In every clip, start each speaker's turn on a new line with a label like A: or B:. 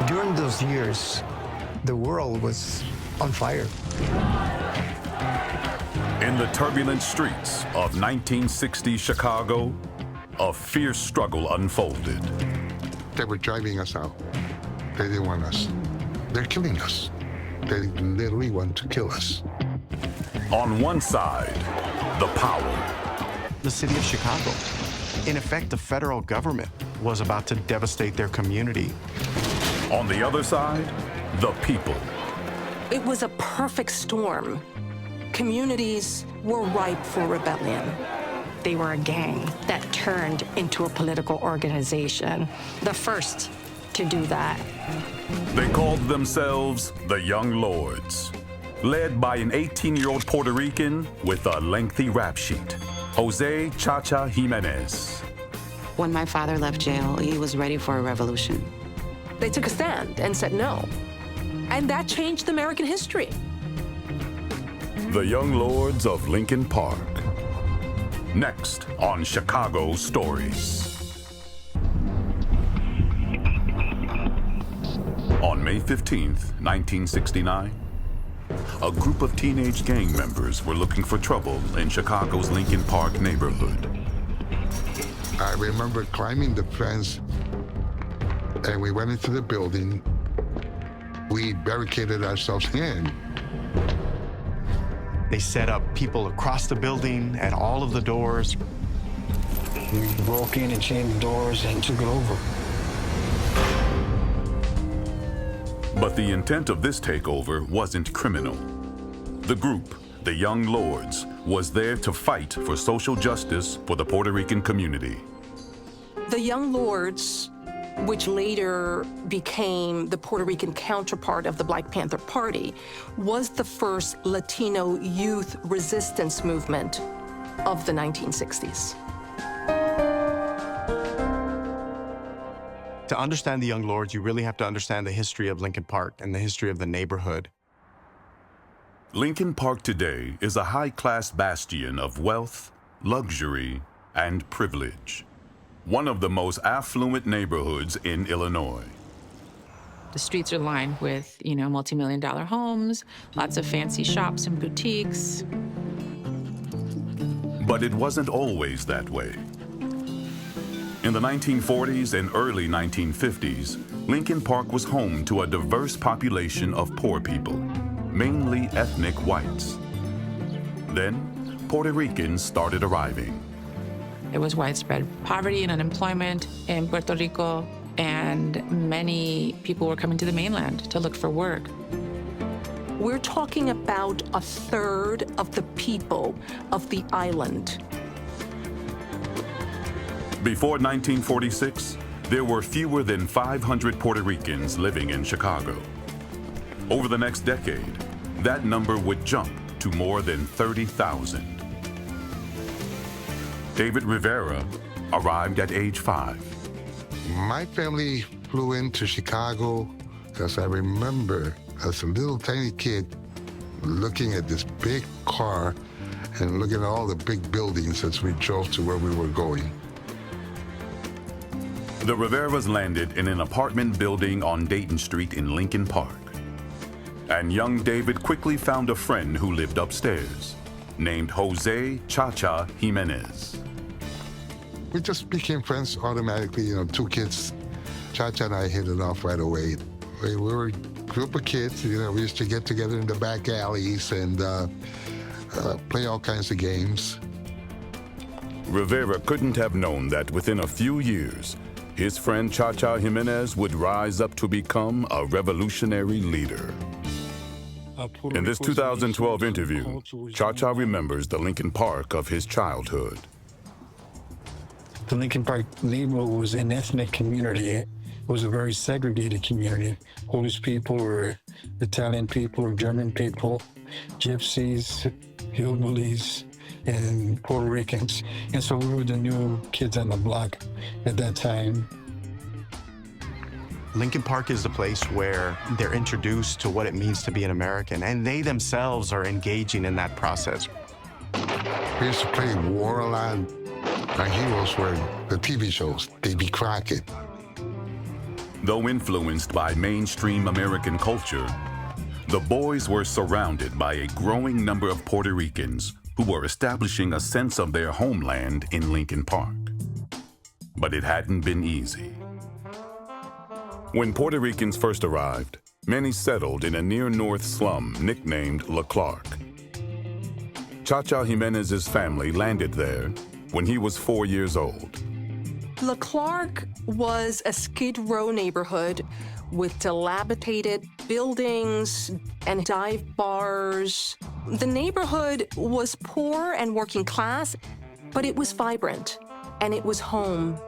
A: During those years, the world was on fire.
B: In the turbulent streets of 1960 Chicago, a fierce struggle unfolded.
C: They were driving us out. They didn't want us. They're killing us. They literally want to kill us.
B: On one side, the power.
D: The city of Chicago. In effect, the federal government was about to devastate their community.
B: On the other side, the people.
E: It was a perfect storm. Communities were ripe for rebellion.
F: They were a gang that turned into a political organization, the first to do that.
B: They called themselves the Young Lords, led by an 18-year-old Puerto Rican with a lengthy rap sheet, José Cha-Cha Jiménez.
G: When my father left jail, he was ready for a revolution.
E: They took a stand and said no. And that changed American history.
B: The Young Lords of Lincoln Park. Next on Chicago Stories. On May 15th, 1969, a group of teenage gang members were looking for trouble in Chicago's Lincoln Park neighborhood.
C: I remember climbing the fence, and we went into the building. We barricaded ourselves in.
D: They set up people across the building at all of the doors.
A: We broke in and chained the doors and took it over.
B: But the intent of this takeover wasn't criminal. The group, the Young Lords, was there to fight for social justice for the Puerto Rican community.
E: The Young Lords, which later became the Puerto Rican counterpart of the Black Panther Party, was the first Latino youth resistance movement of the 1960s.
D: To understand the Young Lords, you really have to understand the history of Lincoln Park and the history of the neighborhood.
B: Lincoln Park today is a high-class bastion of wealth, luxury, and privilege. One of the most affluent neighborhoods in Illinois.
H: The streets are lined with, multi-million-dollar homes, lots of fancy shops and boutiques.
B: But it wasn't always that way. In the 1940s and early 1950s, Lincoln Park was home to a diverse population of poor people, mainly ethnic whites. Then, Puerto Ricans started arriving.
H: There was widespread poverty and unemployment in Puerto Rico, and many people were coming to the mainland to look for work.
E: We're talking about a third of the people of the island.
B: Before 1946, there were fewer than 500 Puerto Ricans living in Chicago. Over the next decade, that number would jump to more than 30,000. David Rivera arrived at age 5.
C: My family flew into Chicago because I remember as a little tiny kid looking at this big car and looking at all the big buildings as we drove to where we were going.
B: The Riveras landed in an apartment building on Dayton Street in Lincoln Park. And young David quickly found a friend who lived upstairs, named José Cha-Cha Jiménez.
C: We just became friends automatically, two kids. Cha-Cha and I hit it off right away. We were a group of kids, we used to get together in the back alleys and play all kinds of games.
B: Rivera couldn't have known that within a few years, his friend Cha-Cha Jiménez would rise up to become a revolutionary leader. In this 2012 interview, Cha-Cha remembers the Lincoln Park of his childhood.
A: The Lincoln Park neighborhood was an ethnic community. It was a very segregated community. Polish people were Italian people or German people, gypsies, hillbillies, and Puerto Ricans. And so we were the new kids on the block at that time.
D: Lincoln Park is the place where they're introduced to what it means to be an American, and they themselves are engaging in that process.
C: We used to play war a lot. Our heroes were the TV shows, Davy Crockett.
B: Though influenced by mainstream American culture, the boys were surrounded by a growing number of Puerto Ricans who were establishing a sense of their homeland in Lincoln Park. But it hadn't been easy. When Puerto Ricans first arrived, many settled in a near-north slum nicknamed La Clark. Chacha Jiménez's family landed there when he was 4 years old.
E: La Clark was a Skid Row neighborhood with dilapidated buildings and dive bars. The neighborhood was poor and working class, but it was vibrant, and it was home.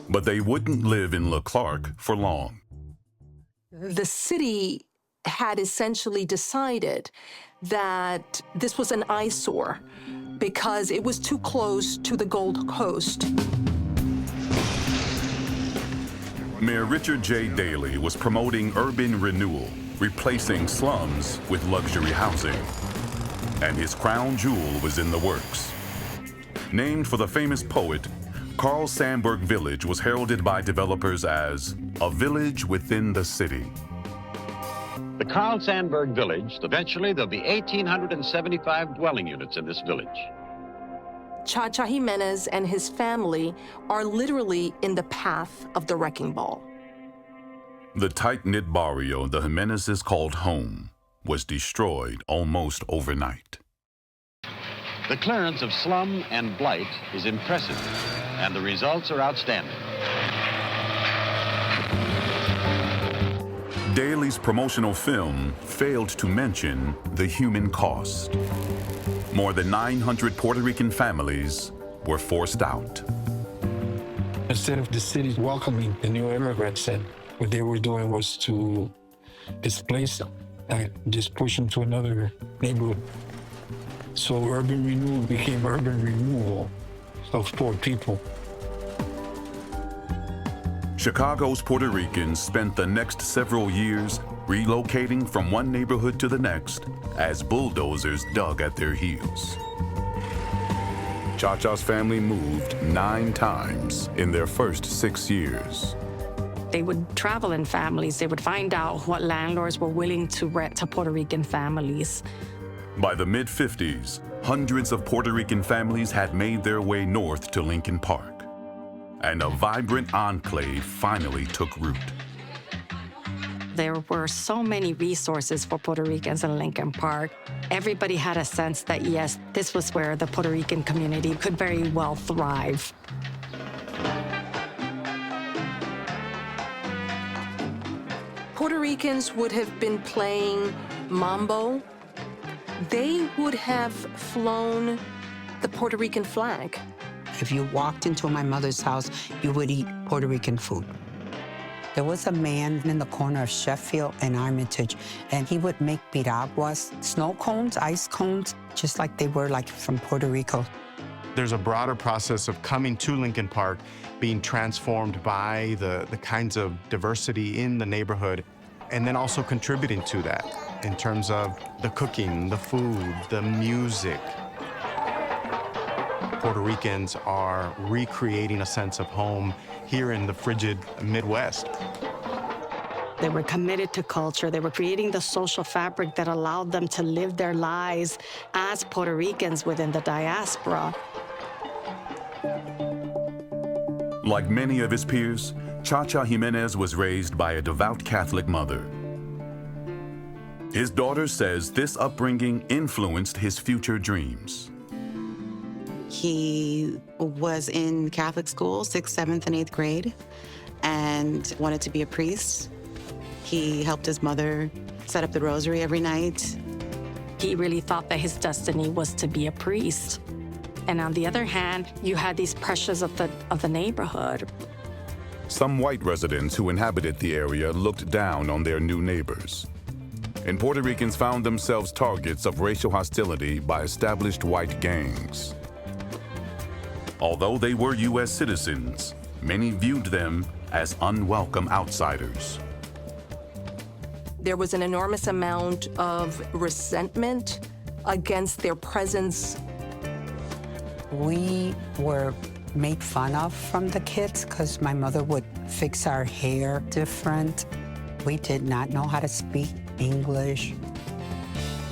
B: But they wouldn't live in La Clark for long.
E: The city had essentially decided that this was an eyesore because it was too close to the Gold Coast.
B: Mayor Richard J. Daley was promoting urban renewal, replacing slums with luxury housing. And his crown jewel was in the works. Named for the famous poet, Carl Sandburg Village was heralded by developers as a village within the city.
I: The Carl Sandburg Village, eventually there'll be 1,875 dwelling units in this village.
E: Chacha Jiménez and his family are literally in the path of the wrecking ball.
B: The tight-knit barrio the Jimenezes called home was destroyed almost overnight.
I: The clearance of slum and blight is impressive, and the results are outstanding.
B: Daley's promotional film failed to mention the human cost. More than 900 Puerto Rican families were forced out.
A: Instead of the city welcoming the new immigrants in, what they were doing was to displace them, just push them to another neighborhood. So urban renewal became urban renewal of poor people.
B: Chicago's Puerto Ricans spent the next several years relocating from one neighborhood to the next as bulldozers dug at their heels. Chacha's family moved 9 times in their first 6 years.
F: They would travel in families. They would find out what landlords were willing to rent to Puerto Rican families.
B: By the mid-50s, hundreds of Puerto Rican families had made their way north to Lincoln Park, and a vibrant enclave finally took root.
F: There were so many resources for Puerto Ricans in Lincoln Park. Everybody had a sense that, yes, this was where the Puerto Rican community could very well thrive.
E: Puerto Ricans would have been playing mambo. They would have flown the Puerto Rican flag.
J: If you walked into my mother's house, you would eat Puerto Rican food. There was a man in the corner of Sheffield and Armitage, and he would make piraguas, snow cones, ice cones, just like they were like from Puerto Rico.
D: There's a broader process of coming to Lincoln Park, being transformed by the kinds of diversity in the neighborhood, and then also contributing to that in terms of the cooking, the food, the music. Puerto Ricans are recreating a sense of home here in the frigid Midwest.
F: They were committed to culture. They were creating the social fabric that allowed them to live their lives as Puerto Ricans within the diaspora.
B: Like many of his peers, Chacha Jiménez was raised by a devout Catholic mother. His daughter says this upbringing influenced his future dreams.
G: He was in Catholic school, 6th, 7th, and 8th grade, and wanted to be a priest. He helped his mother set up the rosary every night.
F: He really thought that his destiny was to be a priest. And on the other hand, you had these pressures of the neighborhood.
B: Some white residents who inhabited the area looked down on their new neighbors. And Puerto Ricans found themselves targets of racial hostility by established white gangs. Although they were U.S. citizens, many viewed them as unwelcome outsiders.
E: There was an enormous amount of resentment against their presence.
J: We were made fun of from the kids because my mother would fix our hair different. We did not know how to speak English.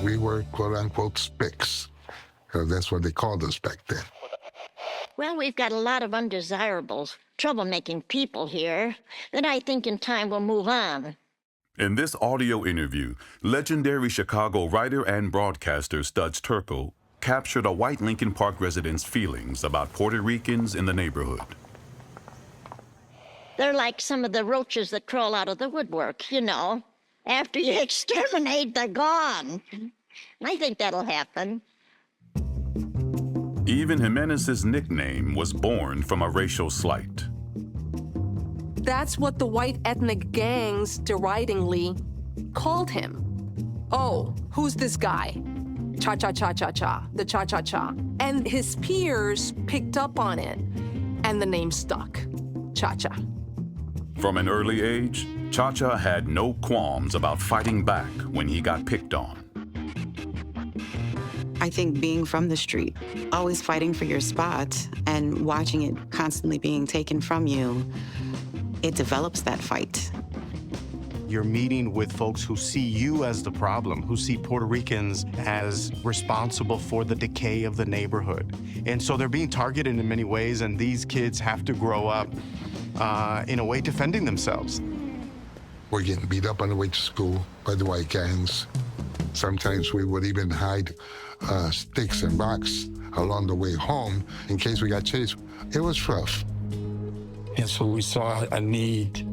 C: We were quote-unquote spics. That's what they called us back then.
K: Well, we've got a lot of undesirables, troublemaking people here that I think in time will move on.
B: In this audio interview, legendary Chicago writer and broadcaster Studs Terkel captured a white Lincoln Park resident's feelings about Puerto Ricans in the neighborhood.
K: They're like some of the roaches that crawl out of the woodwork, you know. After you exterminate, they're gone. I think that'll happen.
B: Even Jiménez's nickname was born from a racial slight.
E: That's what the white ethnic gangs deridingly called him. Oh, who's this guy? Cha-cha-cha-cha-cha, the cha-cha-cha. And his peers picked up on it, and the name stuck, Cha-cha.
B: From an early age, Cha-cha had no qualms about fighting back when he got picked on.
G: I think being from the street, always fighting for your spot and watching it constantly being taken from you, it develops that fight.
D: You're meeting with folks who see you as the problem, who see Puerto Ricans as responsible for the decay of the neighborhood. And so they're being targeted in many ways, and these kids have to grow up in a way defending themselves.
C: We're getting beat up on the way to school by the white gangs. Sometimes we would even hide sticks and rocks along the way home in case we got chased. It was rough.
A: And so we saw a need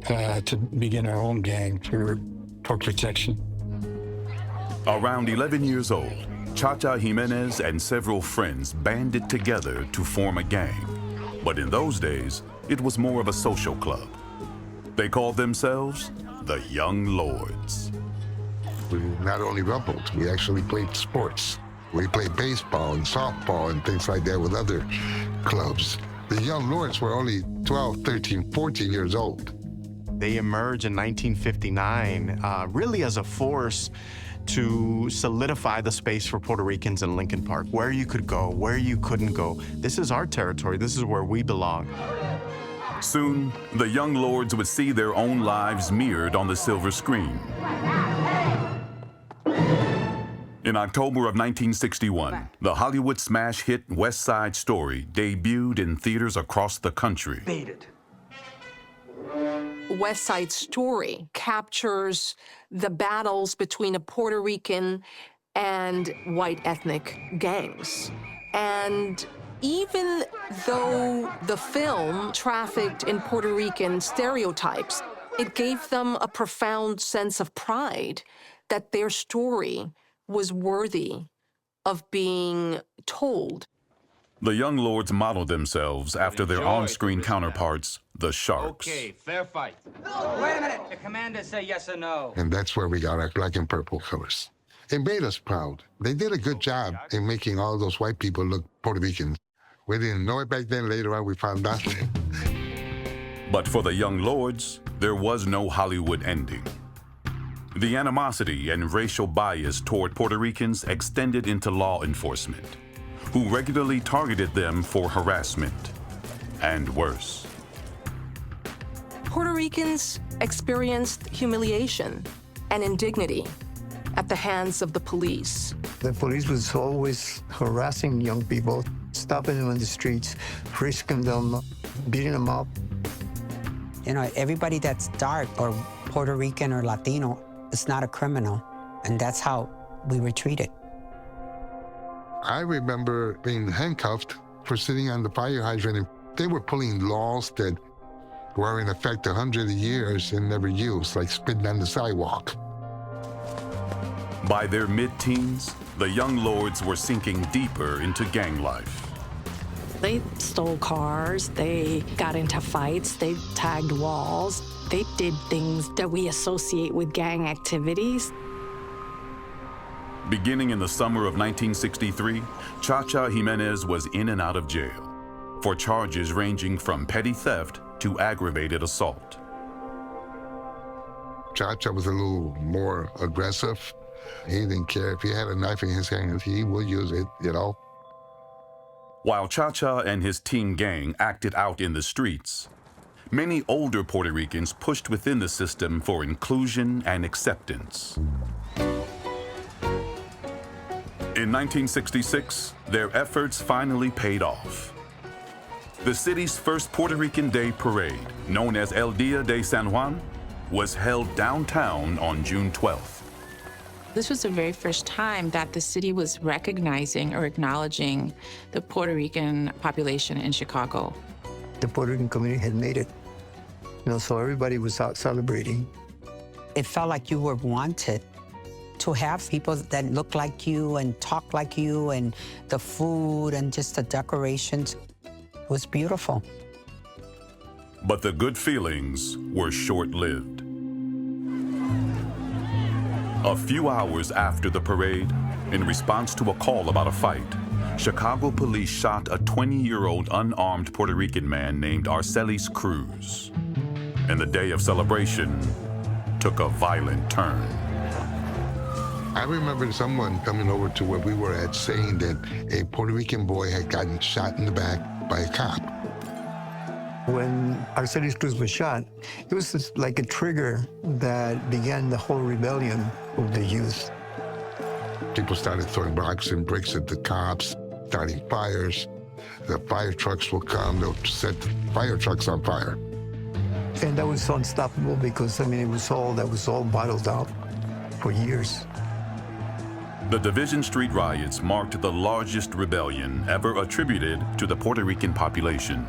A: to begin our own gang for protection.
B: Around 11 years old, Cha-cha Jiménez and several friends banded together to form a gang. But in those days, it was more of a social club. They called themselves the Young Lords.
C: We not only rebelled, we actually played sports. We played baseball and softball and things like that with other clubs. The Young Lords were only 12, 13, 14 years old.
D: They emerged in 1959 really as a force to solidify the space for Puerto Ricans in Lincoln Park, where you could go, where you couldn't go. This is our territory. This is where we belong.
B: Soon, the Young Lords would see their own lives mirrored on the silver screen. In October of 1961, the Hollywood smash hit West Side Story debuted in theaters across the country.
E: West Side Story captures the battles between a Puerto Rican and white ethnic gangs. And even though the film trafficked in Puerto Rican stereotypes, it gave them a profound sense of pride that their story was worthy of being told.
B: The Young Lords modeled themselves after their on-screen counterparts, the Sharks.
L: Okay, fair fight. Wait a minute. The commander say yes or no.
C: And that's where we got our black and purple colors. It made us proud. They did a good job in making all those white people look Puerto Rican. We didn't know it back then. Later on, we found out.
B: But for the Young Lords, there was no Hollywood ending. The animosity and racial bias toward Puerto Ricans extended into law enforcement, who regularly targeted them for harassment and worse.
E: Puerto Ricans experienced humiliation and indignity at the hands of the police.
M: The police was always harassing young people, stopping them in the streets, frisking them, beating them up.
J: You know, everybody that's dark or Puerto Rican or Latino is not a criminal, and that's how we were treated.
C: I remember being handcuffed for sitting on the fire hydrant, and they were pulling laws that were in effect 100 years and never used, like spitting on the sidewalk.
B: By their mid-teens, the Young Lords were sinking deeper into gang life.
F: They stole cars, they got into fights, they tagged walls, they did things that we associate with gang activities.
B: Beginning in the summer of 1963, Cha-cha Jiménez was in and out of jail for charges ranging from petty theft to aggravated assault.
C: Cha-cha was a little more aggressive. He didn't care if he had a knife in his hand, he would use it, you know.
B: While Cha-Cha and his teen gang acted out in the streets, many older Puerto Ricans pushed within the system for inclusion and acceptance. In 1966, their efforts finally paid off. The city's first Puerto Rican Day Parade, known as El Dia de San Juan, was held downtown on June 12th.
H: This was the very first time that the city was recognizing or acknowledging the Puerto Rican population in Chicago.
M: The Puerto Rican community had made it. So everybody was out celebrating.
J: It felt like you were wanted. To have people that look like you and talk like you, and the food and just the decorations, it was beautiful.
B: But the good feelings were short-lived. A few hours after the parade, in response to a call about a fight, Chicago police shot a 20-year-old unarmed Puerto Rican man named Arcelis Cruz. And the day of celebration took a violent turn.
C: I remember someone coming over to where we were at saying that a Puerto Rican boy had gotten shot in the back by a cop.
M: When Arcelis Cruz was shot, it was just like a trigger that began the whole rebellion of the youth.
C: People started throwing rocks and bricks at the cops, starting fires. The fire trucks will come, they'll set the fire trucks on fire.
M: And that was unstoppable because, it was all bottled up for years.
B: The Division Street riots marked the largest rebellion ever attributed to the Puerto Rican population.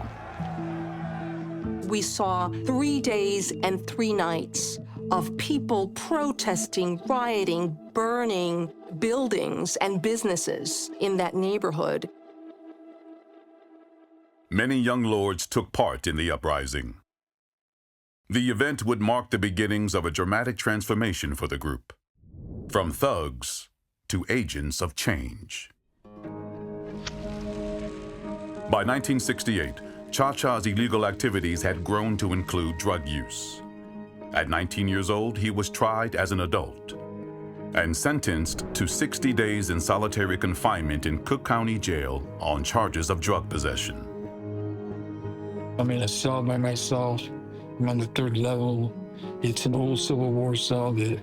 E: We saw 3 days and 3 nights of people protesting, rioting, burning buildings and businesses in that neighborhood.
B: Many young lords took part in the uprising. The event would mark the beginnings of a dramatic transformation for the group, from thugs to agents of change. By 1968, Cha-Cha's illegal activities had grown to include drug use. At 19 years old, he was tried as an adult and sentenced to 60 days in solitary confinement in Cook County Jail on charges of drug possession.
A: I'm in a cell by myself. I'm on the 3rd level. It's an old Civil War cell. The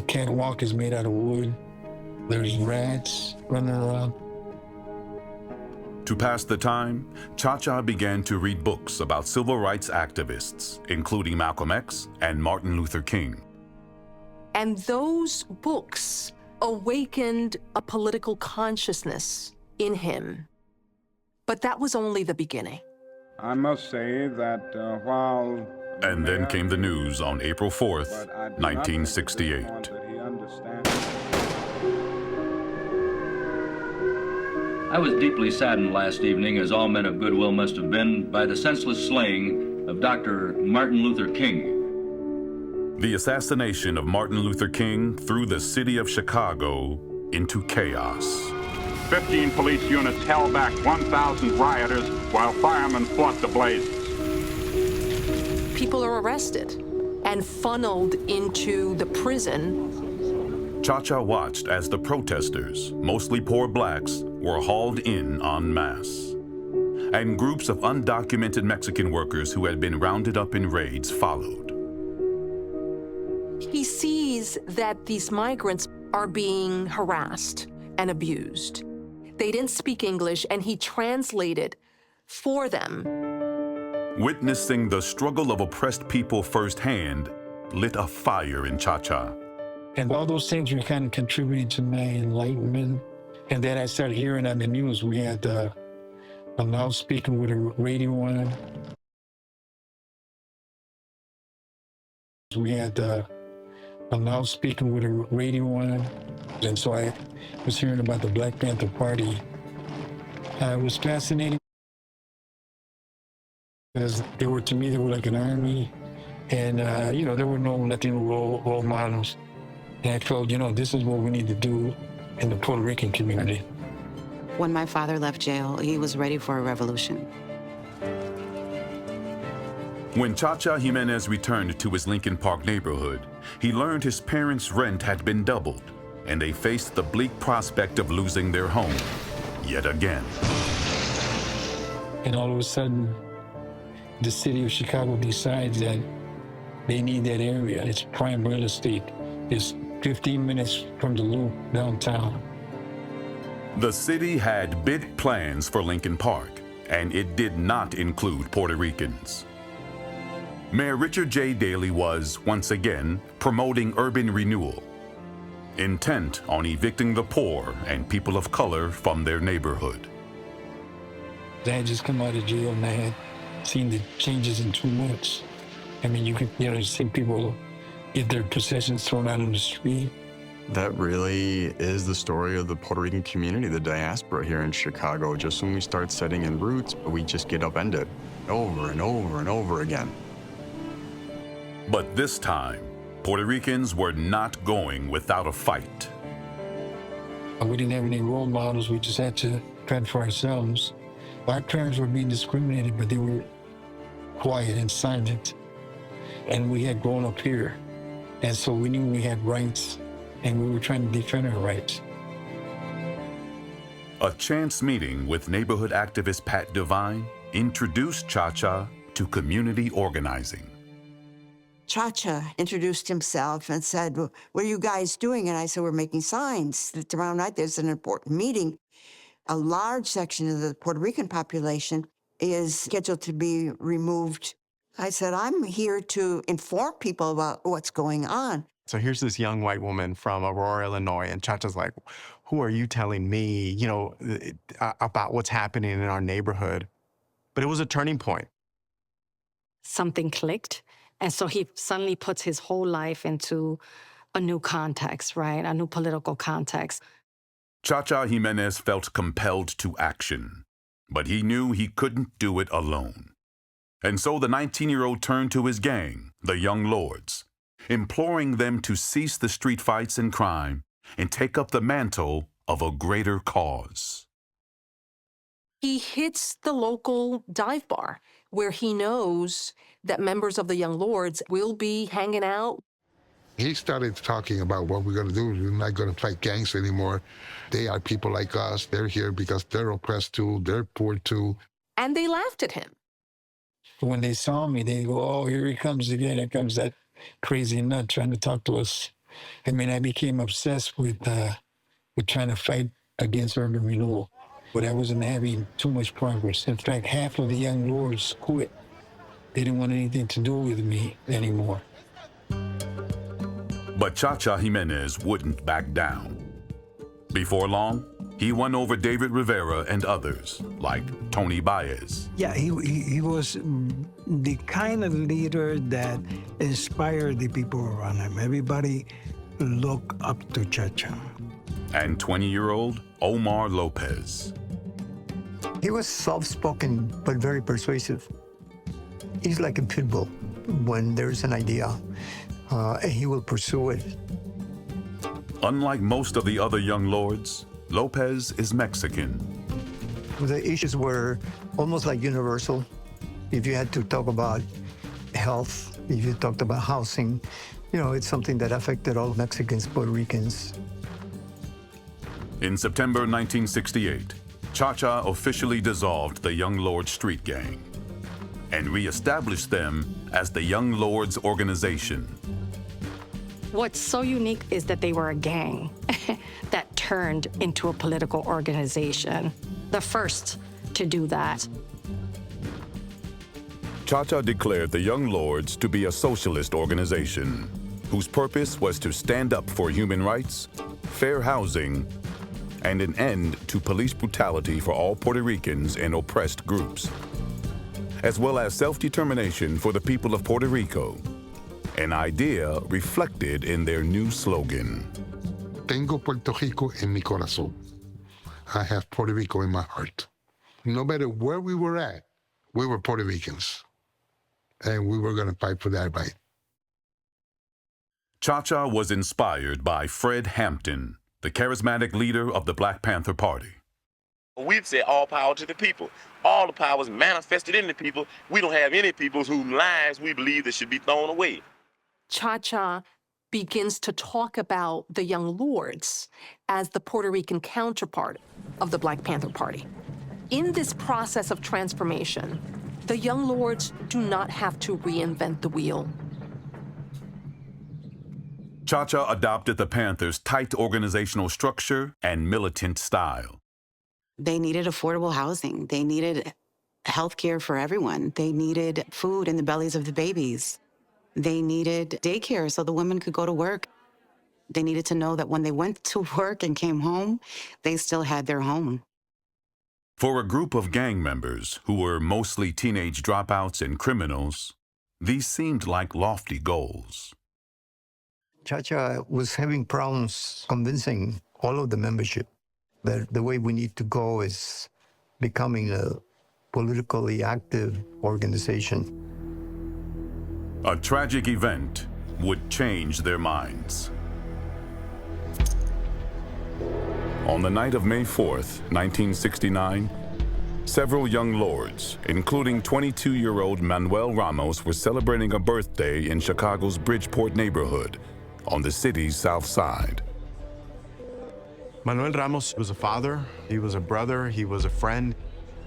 A: catwalk is made out of wood. There's rats running around.
B: To pass the time, Cha-Cha began to read books about civil rights activists, including Malcolm X and Martin Luther King.
E: And those books awakened a political consciousness in him. But that was only the beginning.
N: I must say that while...
B: And then came the news on April 4th, 1968.
O: I was deeply saddened last evening, as all men of goodwill must have been, by the senseless slaying of Dr. Martin Luther King.
B: The assassination of Martin Luther King threw the city of Chicago into chaos.
N: 15 police units held back 1,000 rioters while firemen fought the blazes.
E: People are arrested and funneled into the prison.
B: Cha-Cha watched as the protesters, mostly poor blacks, were hauled in en masse. And groups of undocumented Mexican workers who had been rounded up in raids followed.
E: He sees that these migrants are being harassed and abused. They didn't speak English, and he translated for them.
B: Witnessing the struggle of oppressed people firsthand lit a fire in Cha-Cha.
A: And all those things were kind of contributing to my enlightenment. And then I started hearing on the news, we had a loudspeaker with a radio on. We had a loudspeaker with a radio on. And so I was hearing about the Black Panther Party. It was fascinating because to me, they were like an army. And, there were no Latino role models. And I felt, this is what we need to do in the Puerto Rican community.
G: When my father left jail, he was ready for a revolution.
B: When Cha-Cha Jiménez returned to his Lincoln Park neighborhood, he learned his parents' rent had been doubled, and they faced the bleak prospect of losing their home yet again.
A: And all of a sudden, the city of Chicago decides that they need that area. It's prime real estate. It's 15 minutes from the Loop downtown.
B: The city had big plans for Lincoln Park, and it did not include Puerto Ricans. Mayor Richard J. Daley was, once again, promoting urban renewal, intent on evicting the poor and people of color from their neighborhood.
A: I had just come out of jail and I had seen the changes in 2 months. I mean, you could, see people get their possessions thrown out on the street.
D: That really is the story of the Puerto Rican community, the diaspora here in Chicago. Just when we start setting in roots, we just get upended over and over and over again.
B: But this time, Puerto Ricans were not going without a fight.
A: We didn't have any role models. We just had to fend for ourselves. Our parents were being discriminated, but they were quiet and silent. And we had grown up here. And so we knew we had rights, and we were trying to defend our rights.
B: A chance meeting with neighborhood activist Pat Devine introduced Cha-Cha to community organizing.
P: Cha-Cha introduced himself and said, "Well, what are you guys doing?" And I said, "We're making signs. Tomorrow night there's an important meeting." A large section of the Puerto Rican population is scheduled to be removed. I said, "I'm here to inform people about what's going on."
D: So here's this young white woman from Aurora, Illinois, and Cha-Cha's like, "Who are you telling me, about what's happening in our neighborhood?" But it was a turning point.
F: Something clicked. And so he suddenly puts his whole life into a new context, right? A new political context.
B: Cha-Cha Jiménez felt compelled to action, but he knew he couldn't do it alone. And so the 19-year-old turned to his gang, the Young Lords, imploring them to cease the street fights and crime and take up the mantle of a greater cause.
E: He hits the local dive bar where he knows that members of the Young Lords will be hanging out.
C: He started talking about what we're going to do. We're not going to fight gangs anymore. They are people like us. They're here because they're oppressed too. They're poor too.
E: And they laughed at him.
A: When they saw me, they go, "Oh, here he comes again. Here comes that crazy nut trying to talk to us." I mean, I became obsessed with trying to fight against urban renewal. But I wasn't having too much progress. In fact, half of the Young Lords quit. They didn't want anything to do with me anymore.
B: But Cha-Cha Jiménez wouldn't back down. Before long, he won over David Rivera and others, like Tony Baez.
M: Yeah, he was the kind of leader that inspired the people around him. Everybody looked up to Cha-Cha.
B: And 20-year-old Omar Lopez.
M: He was soft-spoken, but very persuasive. He's like a pit bull. When there's an idea, he will pursue it.
B: Unlike most of the other Young Lords, Lopez is Mexican.
M: The issues were almost like universal. If you had to talk about health, if you talked about housing, it's something that affected all Mexicans, Puerto Ricans.
B: In September 1968, Cha-Cha officially dissolved the Young Lords street gang and reestablished them as the Young Lords organization.
F: What's so unique is that they were a gang that turned into a political organization, the first to do that.
B: Cha-Cha declared the Young Lords to be a socialist organization whose purpose was to stand up for human rights, fair housing, and an end to police brutality for all Puerto Ricans and oppressed groups, as well as self-determination for the people of Puerto Rico, an idea reflected in their new slogan.
C: Tengo Puerto Rico en mi corazón. I have Puerto Rico in my heart. No matter where we were at, we were Puerto Ricans, and we were going to fight for that right.
B: Cha-Cha was inspired by Fred Hampton, the charismatic leader of the Black Panther Party.
Q: We've said all power to the people. All the power is manifested in the people. We don't have any people whose lives we believe that should be thrown away.
E: Cha-Cha begins to talk about the Young Lords as the Puerto Rican counterpart of the Black Panther Party. In this process of transformation, the Young Lords do not have to reinvent the wheel.
B: Cha-Cha adopted the Panthers' tight organizational structure and militant style.
G: They needed affordable housing. They needed health care for everyone. They needed food in the bellies of the babies. They needed daycare so the women could go to work. They needed to know that when they went to work and came home, they still had their home.
B: For a group of gang members who were mostly teenage dropouts and criminals, these seemed like lofty goals.
M: Cha-Cha was having problems convincing all of the membership that the way we need to go is becoming a politically active organization.
B: A tragic event would change their minds. On the night of May 4th, 1969, several young lords, including 22-year-old Manuel Ramos, were celebrating a birthday in Chicago's Bridgeport neighborhood on the city's south side.
D: Manuel Ramos was a father, he was a brother, he was a friend.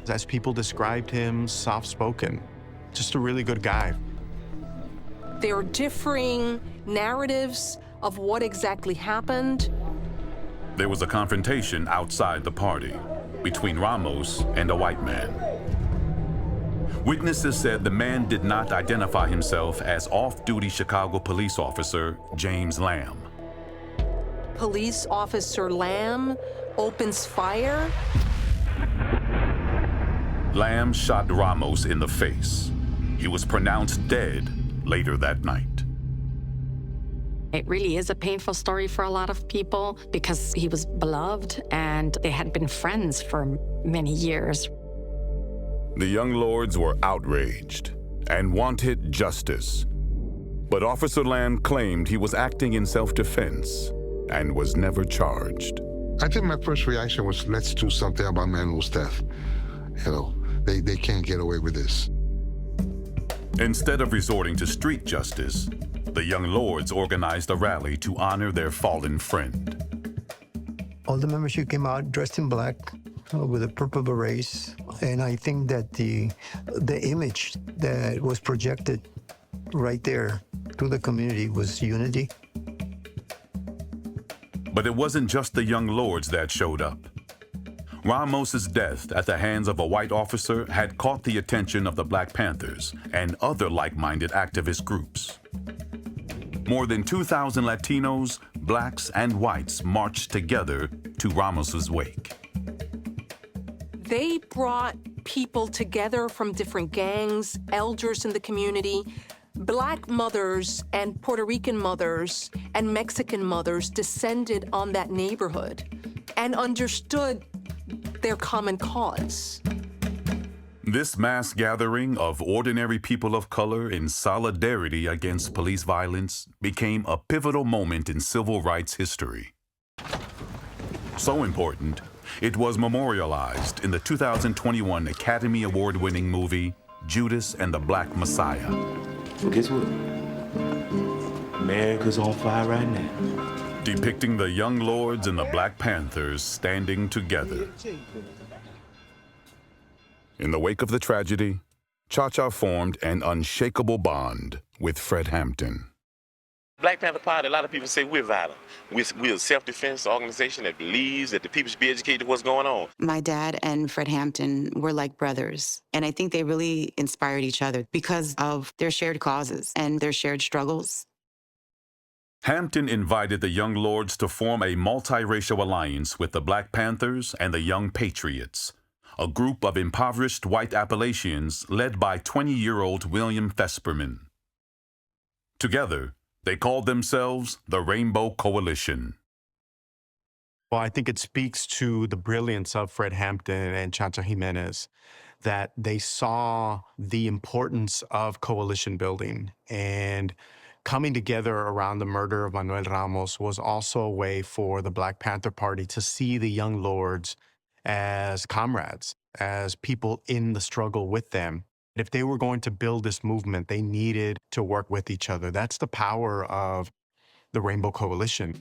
D: As people described him, soft-spoken, just a really good guy.
E: There are differing narratives of what exactly happened.
B: There was a confrontation outside the party between Ramos and a white man. Witnesses said the man did not identify himself as off-duty Chicago police officer James Lamb.
E: Police officer Lamb opens fire.
B: Lamb shot Ramos in the face. He was pronounced dead later that night.
F: It really is a painful story for a lot of people because he was beloved and they had been friends for many years.
B: The young lords were outraged and wanted justice. But Officer Lamb claimed he was acting in self-defense and was never charged.
C: I think my first reaction was, let's do something about Manuel's death. You know, they can't get away with this.
B: Instead of resorting to street justice, the young lords organized a rally to honor their fallen friend.
M: All the membership came out dressed in black with a purple berets, and I think that the image that was projected right there to the community was unity.
B: But it wasn't just the young lords that showed up. Ramos's death at the hands of a white officer had caught the attention of the Black Panthers and other like-minded activist groups. More than 2,000 Latinos, blacks, and whites marched together to Ramos's wake.
E: They brought people together from different gangs, elders in the community. Black mothers and Puerto Rican mothers and Mexican mothers descended on that neighborhood and understood their common cause.
B: This mass gathering of ordinary people of color in solidarity against police violence became a pivotal moment in civil rights history. So important, it was memorialized in the 2021 Academy Award-winning movie, Judas and the Black Messiah.
R: Well, guess what? America's on fire right now.
B: Depicting the young lords and the Black Panthers standing together. In the wake of the tragedy, Cha-Cha formed an unshakable bond with Fred Hampton.
Q: Black Panther Party, a lot of people say we're violent. We're a self-defense organization that believes that the people should be educated to what's going on.
G: My dad and Fred Hampton were like brothers, and I think they really inspired each other because of their shared causes and their shared struggles.
B: Hampton invited the Young Lords to form a multiracial alliance with the Black Panthers and the Young Patriots, a group of impoverished white Appalachians led by 20-year-old William Fesperman. Together, they called themselves the Rainbow Coalition.
D: Well, I think it speaks to the brilliance of Fred Hampton and Cha-Cha Jiménez that they saw the importance of coalition building, and coming together around the murder of Manuel Ramos was also a way for the Black Panther Party to see the Young Lords as comrades, as people in the struggle with them. If they were going to build this movement, they needed to work with each other. That's the power of the Rainbow Coalition.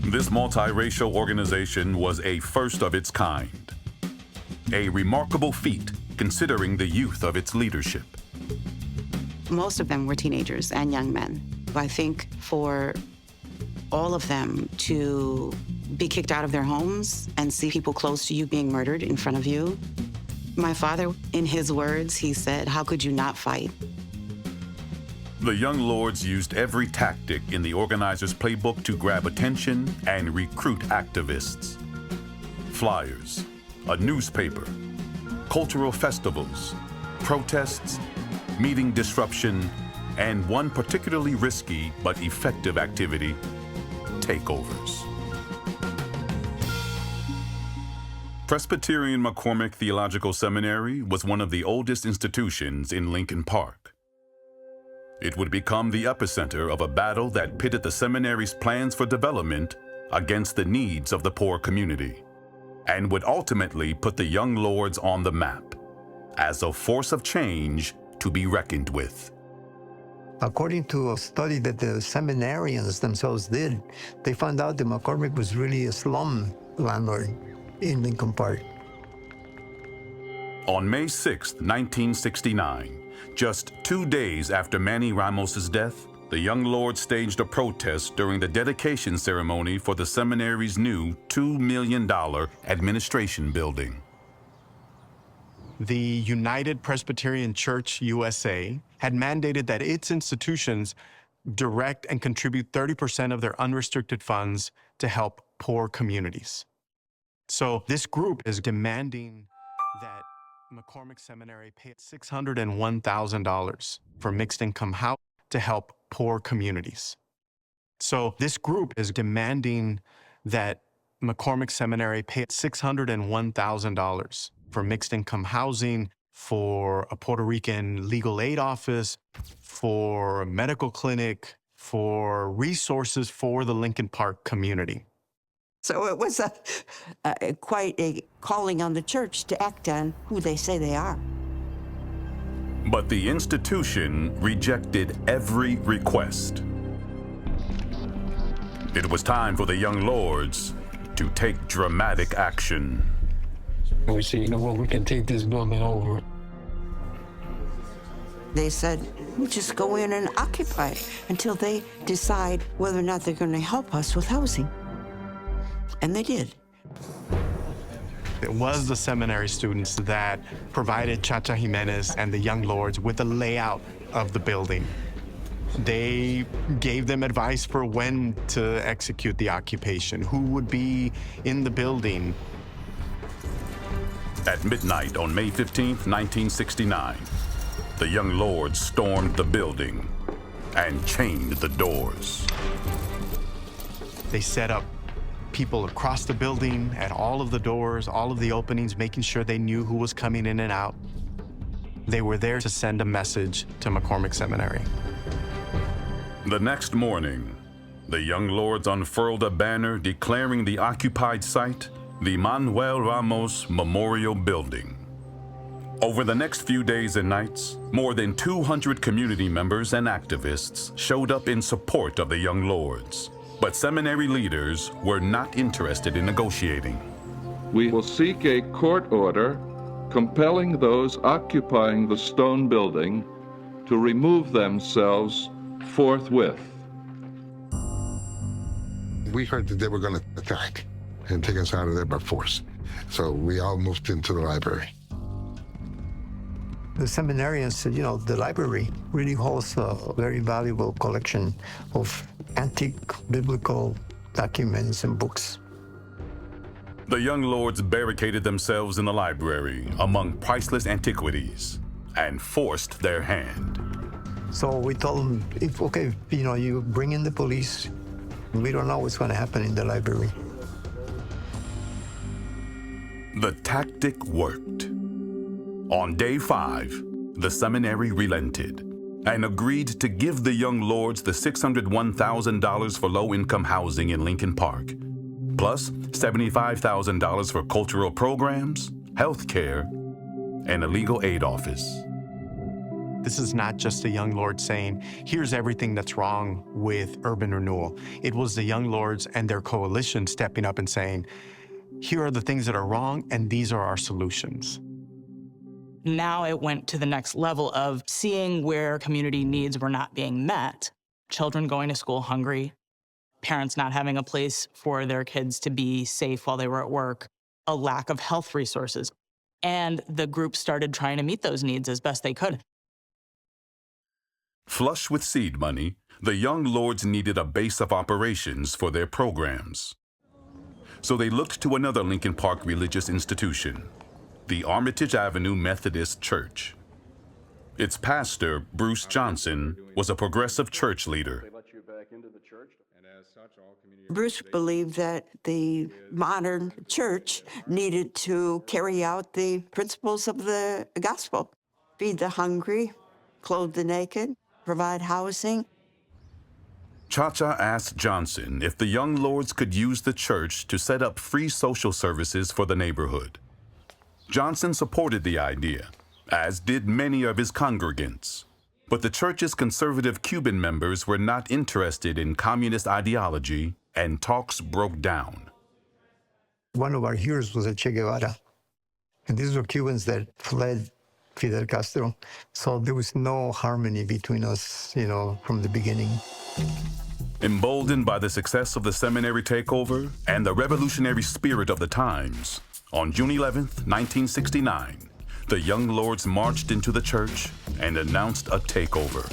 B: This multiracial organization was a first of its kind. a remarkable feat considering the youth of its leadership.
G: Most of them were teenagers and young men. I think for all of them to be kicked out of their homes and see people close to you being murdered in front of you. My father, in his words, he said, "How could you not fight?"
B: The young lords used every tactic in the organizers' playbook to grab attention and recruit activists. Flyers, a newspaper, cultural festivals, protests, meeting disruption, and one particularly risky but effective activity, takeovers. Presbyterian McCormick Theological Seminary was one of the oldest institutions in Lincoln Park. It would become the epicenter of a battle that pitted the seminary's plans for development against the needs of the poor community, and would ultimately put the young lords on the map as a force of change to be reckoned with.
M: According to a study that the seminarians themselves did, they found out that McCormick was really a slum landlord in Lincoln Park.
B: On May 6, 1969, just 2 days after Manny Ramos's death, the young lords staged a protest during the dedication ceremony for the seminary's new $2 million administration building.
D: The United Presbyterian Church USA had mandated that its institutions direct and contribute 30% of their unrestricted funds to help poor communities. So this group is demanding that McCormick Seminary pay $601,000 for mixed income housing to help poor communities. So this group is demanding that McCormick Seminary pay $601,000 for mixed income housing, for a Puerto Rican legal aid office, for a medical clinic, for resources for the Lincoln Park community.
P: So it was quite a calling on the church to act on who they say they are.
B: But the institution rejected every request. It was time for the young lords to take dramatic action.
A: We said, you know what, we can take this building over.
P: They said, we just go in and occupy it until they decide whether or not they're going to help us with housing. And they did.
D: It was the seminary students that provided Chacha Jiménez and the young lords with the layout of the building. They gave them advice for when to execute the occupation, who would be in the building.
B: At midnight on May 15, 1969, the young lords stormed the building and chained the doors.
D: They set up people across the building at all of the doors, all of the openings, making sure they knew who was coming in and out. They were there to send a message to McCormick Seminary.
B: The next morning, the young lords unfurled a banner declaring the occupied site the Manuel Ramos Memorial Building. Over the next few days and nights, more than 200 community members and activists showed up in support of the young lords. But seminary leaders were not interested in negotiating.
S: We will seek a court order compelling those occupying the stone building to remove themselves forthwith.
C: We heard that they were going to attack and take us out of there by force. So we all moved into the library.
M: The seminarians said, you know, the library really holds a very valuable collection of antique biblical documents and books.
B: The young lords barricaded themselves in the library among priceless antiquities and forced their hand.
M: So we told them, if, okay, you know, you bring in the police, we don't know what's going to happen in the library.
B: The tactic worked. On day 5, the seminary relented and agreed to give the young lords the $601,000 for low-income housing in Lincoln Park, plus $75,000 for cultural programs, health care, and a legal aid office.
D: This is not just the young lords saying, here's everything that's wrong with urban renewal. It was the young lords and their coalition stepping up and saying, here are the things that are wrong, and these are our solutions.
T: Now it went to the next level of seeing where community needs were not being met. Children going to school hungry, parents not having a place for their kids to be safe while they were at work, a lack of health resources. And the group started trying to meet those needs as best they could.
B: Flush with seed money, the Young Lords needed a base of operations for their programs. So they looked to another Lincoln Park religious institution, the Armitage Avenue Methodist Church. Its pastor, Bruce Johnson, was a progressive church leader.
P: Bruce believed that the modern church needed to carry out the principles of the gospel: feed the hungry, clothe the naked, provide housing.
B: Cha-Cha asked Johnson if the Young Lords could use the church to set up free social services for the neighborhood. Johnson supported the idea, as did many of his congregants. But the church's conservative Cuban members were not interested in communist ideology, and talks broke down.
M: One of our heroes was Che Guevara. And these were Cubans that fled Fidel Castro. So there was no harmony between us, from the beginning.
B: Emboldened by the success of the Seminary takeover and the revolutionary spirit of the times, on June 11th, 1969, the Young Lords marched into the church and announced a takeover.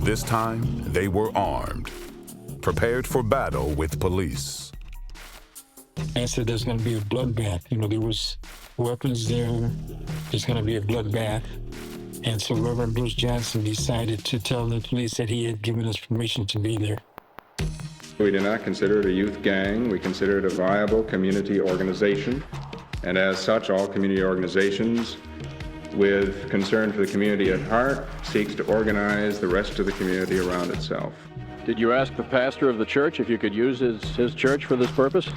B: This time, they were armed, prepared for battle with police.
A: I said there's going to be a bloodbath. There was weapons there. There's going to be a bloodbath. And so Reverend Bruce Johnson decided to tell the police that he had given us permission to be there.
U: We do not consider it a youth gang. We consider it a viable community organization. And as such, all community organizations with concern for the community at heart seeks to organize the rest of the community around itself.
V: Did you ask the pastor of the church if you could use his church for this purpose?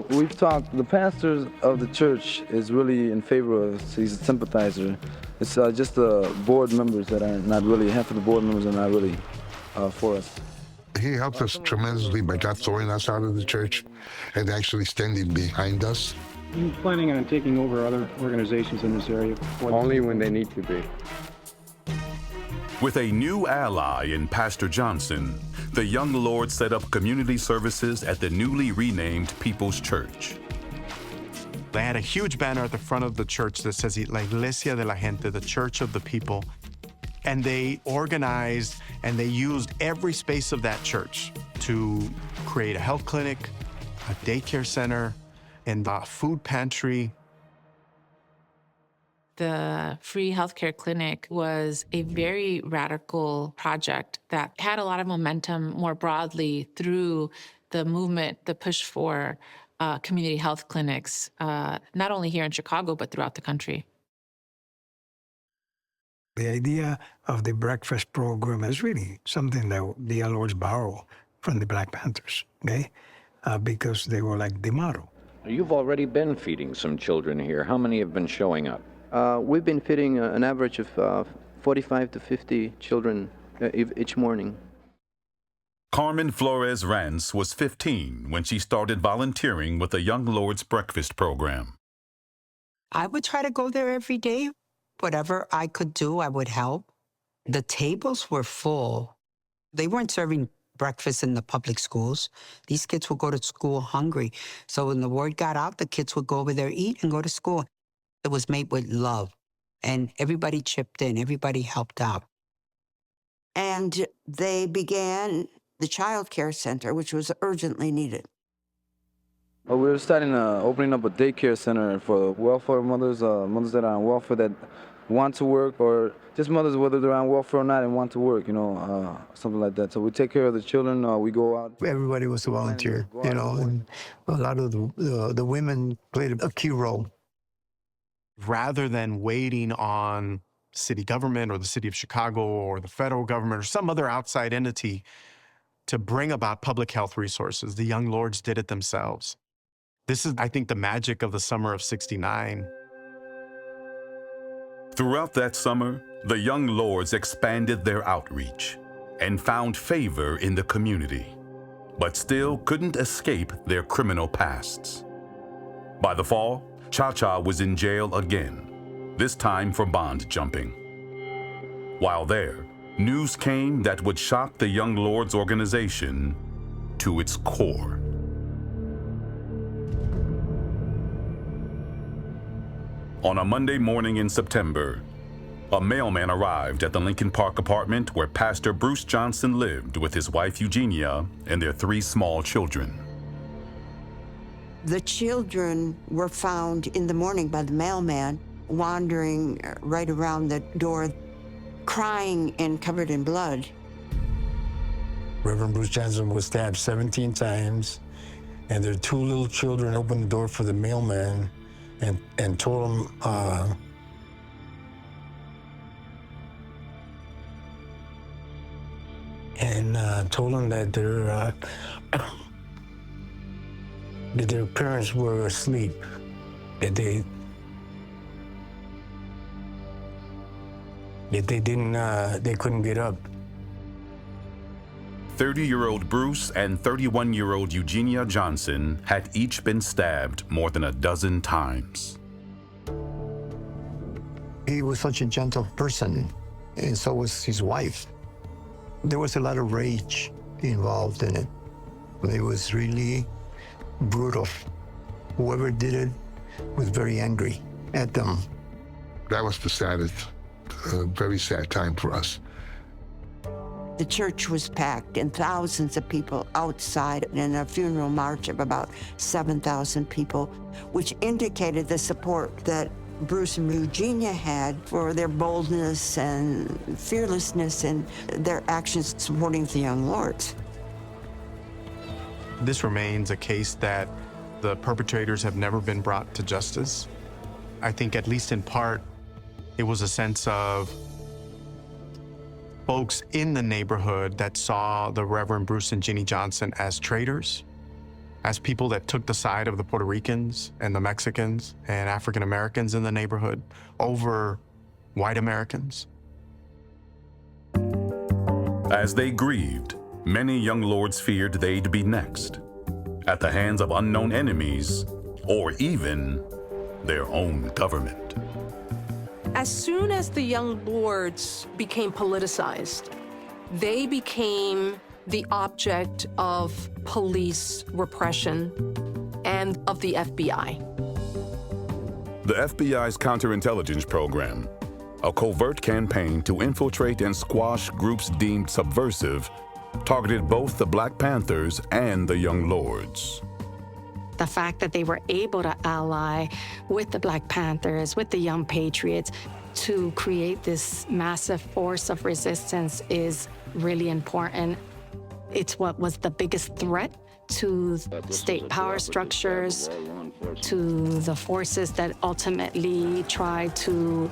W: We've talked. The pastor of the church is really in favor of us. He's a sympathizer. It's just the board members that are not really, half of the board members are not really for us.
C: He helped us tremendously by not throwing us out of the church and actually standing behind us.
V: Are you planning on taking over other organizations in this area? Only when they need to be.
B: With a new ally in Pastor Johnson, the Young Lords set up community services at the newly renamed People's Church.
D: They had a huge banner at the front of the church that says La Iglesia de la Gente, the church of the people. And they organized and they used every space of that church to create a health clinic, a daycare center, and a food pantry.
H: The free healthcare clinic was a very radical project that had a lot of momentum more broadly through the movement, the push for community health clinics, not only here in Chicago, but throughout the country.
X: The idea of the breakfast program is really something that the Young Lords borrow from the Black Panthers, okay? Because they were like the model.
V: You've already been feeding some children here. How many have been showing up?
W: We've been feeding an average of 45 to 50 children each morning.
B: Carmen Flores Rance was 15 when she started volunteering with the Young Lords breakfast program.
J: I would try to go there every day. Whatever I could do, I would help. The tables were full. They weren't serving breakfast in the public schools. These kids would go to school hungry. So when the word got out, the kids would go over there, eat, and go to school. It was made with love. And everybody chipped in. Everybody helped out.
P: And they began the child care center, which was urgently needed.
W: Well, we're starting opening up a daycare center for welfare mothers, mothers that are on welfare that want to work, or just mothers whether they're on welfare or not and want to work, something like that. So we take care of the children. We go out.
M: Everybody was a volunteer, and a lot of the women played a key role.
D: Rather than waiting on city government or the city of Chicago or the federal government or some other outside entity to bring about public health resources, the Young Lords did it themselves. This is, I think, the magic of the summer of '69.
B: Throughout that summer, the Young Lords expanded their outreach and found favor in the community. but still couldn't escape their criminal pasts. By the fall, Cha-Cha was in jail again, this time for bond jumping. While there, news came that would shock the Young Lords organization to its core. On a Monday morning in September, a mailman arrived at the Lincoln Park apartment where Pastor Bruce Johnson lived with his wife Eugenia and their 3 small children.
P: The children were found in the morning by the mailman, wandering right around the door, crying and covered in blood.
A: Reverend Bruce Johnson was stabbed 17 times, and their 2 little children opened the door for the mailman and told him that their parents were asleep, that they couldn't get up.
B: 30-year-old Bruce and 31-year-old Eugenia Johnson had each been stabbed more than a dozen times.
M: He was such a gentle person, and so was his wife. There was a lot of rage involved in it. It was really brutal. Whoever did it was very angry at them.
C: That was the saddest, very sad time for us.
P: The church was packed and thousands of people outside in a funeral march of about 7,000 people, which indicated the support that Bruce and Eugenia had for their boldness and fearlessness and their actions supporting the Young Lords.
D: This remains a case that the perpetrators have never been brought to justice. I think, at least in part, it was a sense of folks in the neighborhood that saw the Reverend Bruce and Ginny Johnson as traitors, as people that took the side of the Puerto Ricans and the Mexicans and African Americans in the neighborhood over white Americans.
B: As they grieved, many Young Lords feared they'd be next, at the hands of unknown enemies, or even their own government.
E: As soon as the Young Lords became politicized, they became the object of police repression and of the FBI.
B: The FBI's counterintelligence program, a covert campaign to infiltrate and squash groups deemed subversive, targeted both the Black Panthers and the Young Lords.
F: The fact that they were able to ally with the Black Panthers, with the Young Patriots, to create this massive force of resistance is really important. It's what was the biggest threat to state power structures, to the forces that ultimately tried to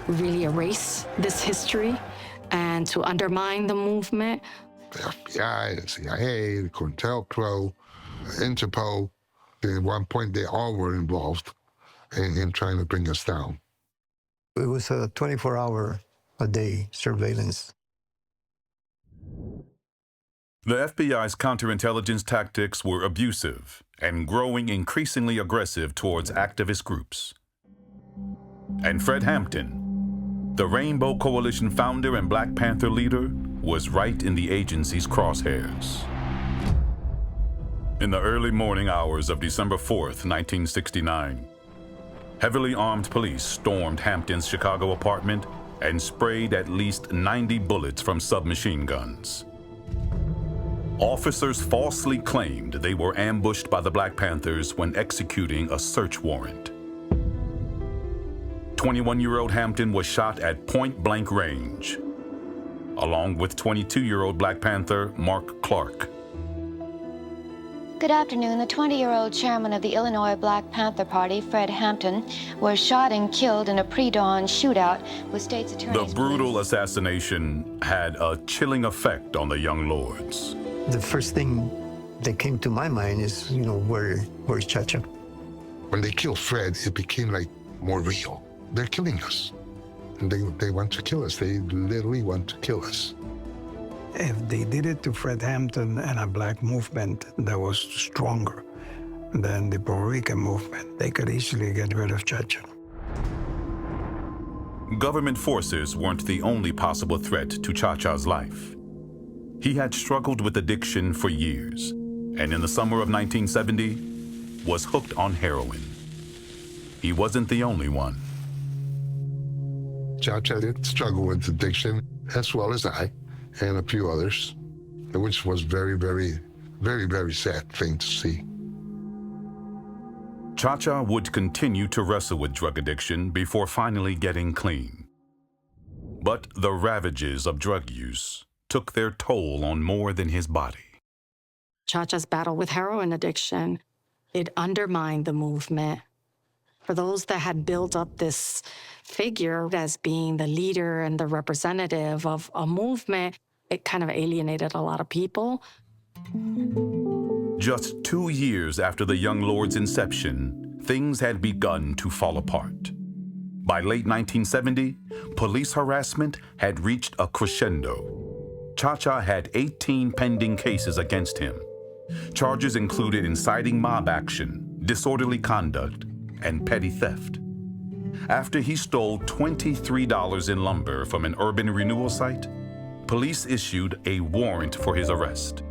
F: really erase this history and to undermine the movement.
C: The FBI, the CIA, the COINTELPRO, Interpol, at one point they all were involved in trying to bring us down.
M: It was a 24-hour-a-day surveillance.
B: The FBI's counterintelligence tactics were abusive and growing increasingly aggressive towards activist groups. And Fred Hampton, the Rainbow Coalition founder and Black Panther leader, was right in the agency's crosshairs. In the early morning hours of December 4th, 1969, heavily armed police stormed Hampton's Chicago apartment and sprayed at least 90 bullets from submachine guns. Officers falsely claimed they were ambushed by the Black Panthers when executing a search warrant. 21-year-old Hampton was shot at point-blank range, along with 22-year-old Black Panther Mark Clark.
I: Good afternoon. The 20-year-old chairman of the Illinois Black Panther Party, Fred Hampton, was shot and killed in a pre-dawn shootout with state's attorneys.
B: The brutal assassination had a chilling effect on the Young Lords.
M: The first thing that came to my mind is, where's Cha-Cha?
C: When they killed Fred, it became like more real. They're killing us. And they want to kill us. They literally want to kill us.
X: if they did it to Fred Hampton and a black movement that was stronger than the Puerto Rican movement, they could easily get rid of Chacha.
B: Government forces weren't the only possible threat to Chacha's life. He had struggled with addiction for years, and in the summer of 1970, was hooked on heroin. He wasn't the only one.
C: Chacha did struggle with addiction, as well as I, and a few others, which was very, very, very, very sad thing to see.
B: Chacha would continue to wrestle with drug addiction before finally getting clean. But the ravages of drug use took their toll on more than his body.
F: Chacha's battle with heroin addiction, it undermined the movement. For those that had built up this figure as being the leader and the representative of a movement, it kind of alienated a lot of people.
B: Just 2 years after the Young Lord's inception, things had begun to fall apart. By late 1970, police harassment had reached a crescendo. Chacha had 18 pending cases against him. Charges included inciting mob action, disorderly conduct, and petty theft. After he stole $23 in lumber from an urban renewal site, police issued a warrant for his arrest.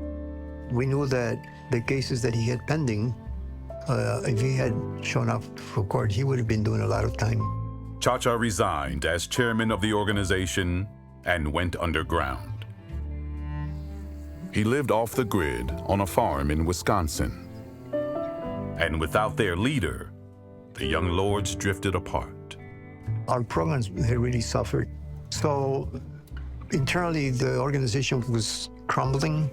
M: We knew that the cases that he had pending, if he had shown up for court, he would have been doing a lot of time.
B: Chacha resigned as chairman of the organization and went underground. He lived off the grid on a farm in Wisconsin. And without their leader, the Young Lords drifted apart.
M: Our programs had really suffered. So internally, the organization was crumbling.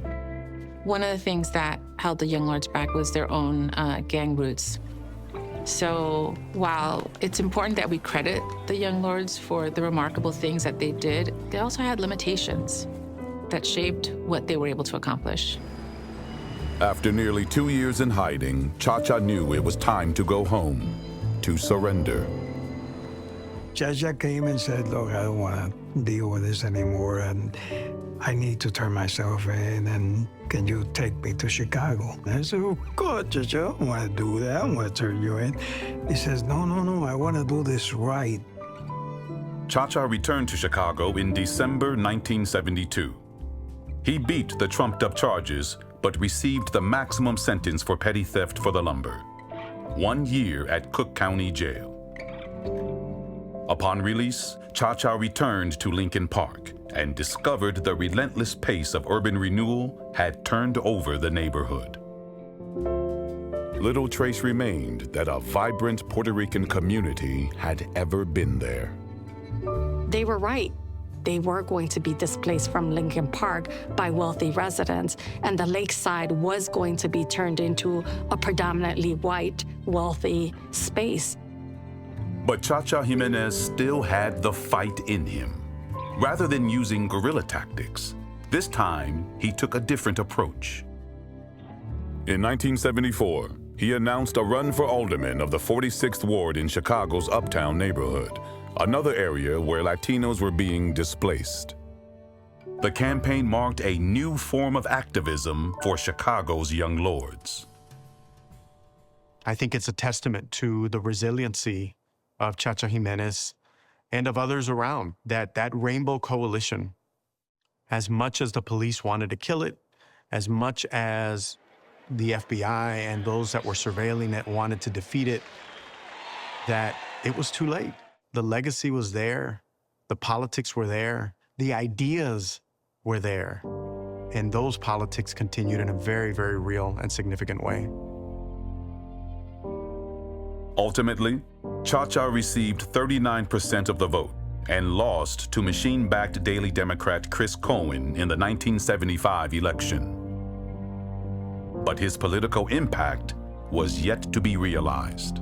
H: One of the things that held the Young Lords back was their own gang roots. So while it's important that we credit the Young Lords for the remarkable things that they did, they also had limitations that shaped what they were able to accomplish.
B: After nearly 2 years in hiding, Chacha knew it was time to go home, to surrender.
X: Chacha came and said, look, I don't want to deal with this anymore, and I need to turn myself in, and can you take me to Chicago? And I said, oh, God, Chacha, I don't want to do that. I want to turn you in. He says, no, I want to do this right.
B: Chacha returned to Chicago in December 1972. He beat the trumped-up charges, but received the maximum sentence for petty theft for the lumber: 1 year at Cook County Jail. Upon release, Chacha returned to Lincoln Park and discovered the relentless pace of urban renewal had turned over the neighborhood. Little trace remained that a vibrant Puerto Rican community had ever been there.
F: They were right. They were going to be displaced from Lincoln Park by wealthy residents, and the lakeside was going to be turned into a predominantly white, wealthy space.
B: But Chacha Jiménez still had the fight in him. Rather than using guerrilla tactics, this time he took a different approach. In 1974, he announced a run for alderman of the 46th Ward in Chicago's Uptown neighborhood, another area where Latinos were being displaced. The campaign marked a new form of activism for Chicago's Young Lords.
D: I think it's a testament to the resiliency of Chacha Jiménez and of others around, that rainbow coalition, as much as the police wanted to kill it, as much as the FBI and those that were surveilling it wanted to defeat it, that it was too late. The legacy was there, the politics were there, the ideas were there, and those politics continued in a very, very real and significant way.
B: Ultimately, Chacha received 39% of the vote and lost to machine-backed Daily Democrat Chris Cohen in the 1975 election. But his political impact was yet to be realized.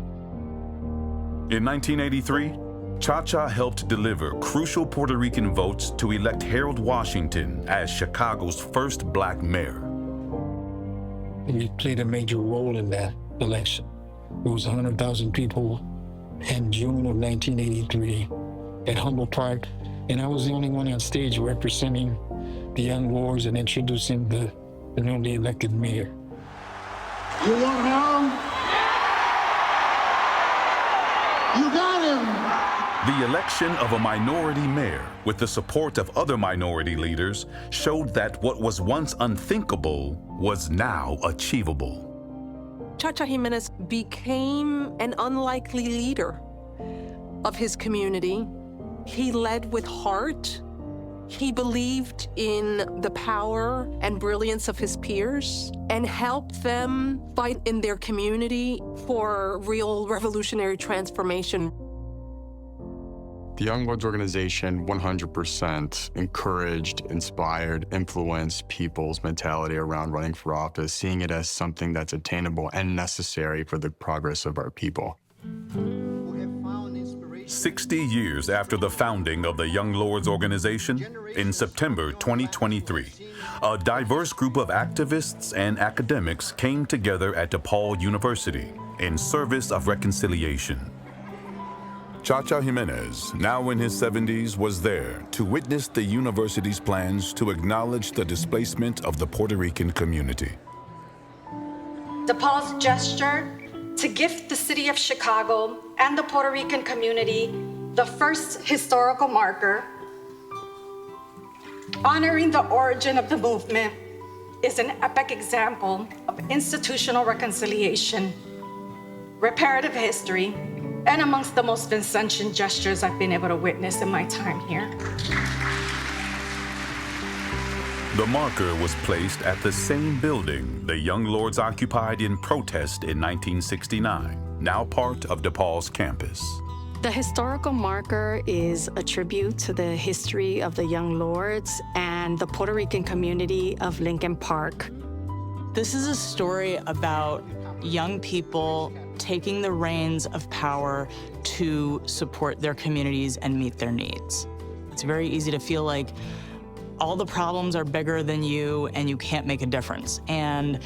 B: In 1983, Chacha helped deliver crucial Puerto Rican votes to elect Harold Washington as Chicago's first black mayor.
A: He played a major role in that election. It was 100,000 people in June of 1983 at Humboldt Park, and I was the only one on stage representing the young lords and introducing the newly elected mayor.
K: You want him? You got him!
B: The election of a minority mayor with the support of other minority leaders showed that what was once unthinkable was now achievable.
E: Chacha Jiménez became an unlikely leader of his community. He led with heart. He believed in the power and brilliance of his peers and helped them fight in their community for real revolutionary transformation.
D: The Young Lords organization 100% encouraged, inspired, influenced people's mentality around running for office, seeing it as something that's attainable and necessary for the progress of our people.
B: 60 years after the founding of the Young Lords organization, in September 2023, a diverse group of activists and academics came together at DePaul University in service of reconciliation. Chacha Jiménez, now in his 70s, was there to witness the university's plans to acknowledge the displacement of the Puerto Rican community.
L: DePaul's gesture to gift the city of Chicago and the Puerto Rican community the first historical marker, honoring the origin of the movement, is an epic example of institutional reconciliation, reparative history, and amongst the most Vincentian gestures I've been able to witness in my time here.
B: The marker was placed at the same building the Young Lords occupied in protest in 1969, now part of DePaul's campus.
F: The historical marker is a tribute to the history of the Young Lords and the Puerto Rican community of Lincoln Park.
T: This is a story about young people taking the reins of power to support their communities and meet their needs. It's very easy to feel like all the problems are bigger than you and you can't make a difference. And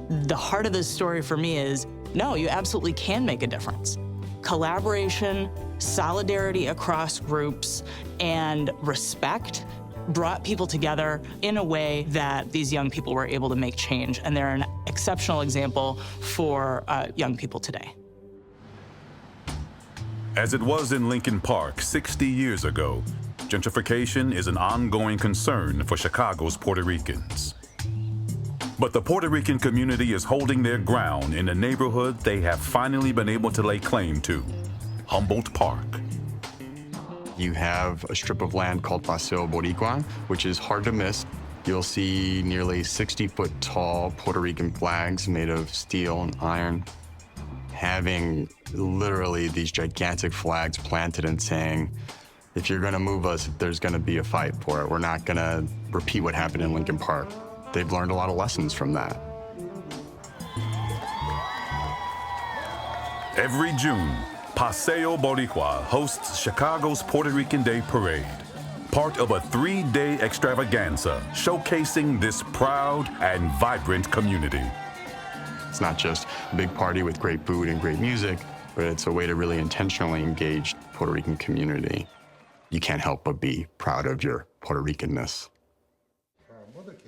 T: the heart of this story for me is, no, you absolutely can make a difference. Collaboration, solidarity across groups, and respect brought people together in a way that these young people were able to make change. And they're an exceptional example for young people today.
B: As it was in Lincoln Park 60 years ago, gentrification is an ongoing concern for Chicago's Puerto Ricans. But the Puerto Rican community is holding their ground in a neighborhood they have finally been able to lay claim to, Humboldt Park.
D: You have a strip of land called Paseo Boricua, which is hard to miss. You'll see nearly 60-foot tall Puerto Rican flags made of steel and iron, having literally these gigantic flags planted and saying, if you're gonna move us, there's gonna be a fight for it. We're not gonna repeat what happened in Lincoln Park. They've learned a lot of lessons from that.
B: Every June, Paseo Boricua hosts Chicago's Puerto Rican Day Parade, part of a 3-day extravaganza showcasing this proud and vibrant community.
D: It's not just a big party with great food and great music, but it's a way to really intentionally engage the Puerto Rican community. You can't help but be proud of your Puerto Ricanness.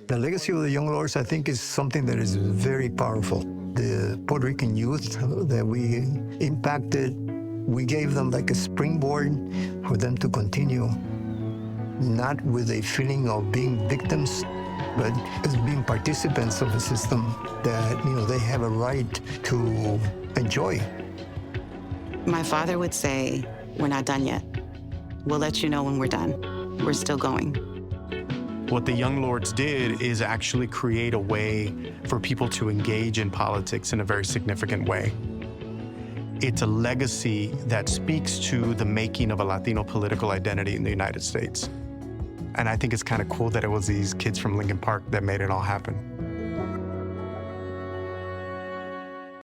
M: The legacy of the Young Lords, I think, is something that is very powerful. The Puerto Rican youth that we impacted, we gave them like a springboard for them to continue, not with a feeling of being victims, but as being participants of a system that, they have a right to enjoy.
G: My father would say, we're not done yet. We'll let you know when we're done. We're still going.
D: What the Young Lords did is actually create a way for people to engage in politics in a very significant way. It's a legacy that speaks to the making of a Latino political identity in the United States. And I think it's kind of cool that it was these kids from Lincoln Park that made it all happen.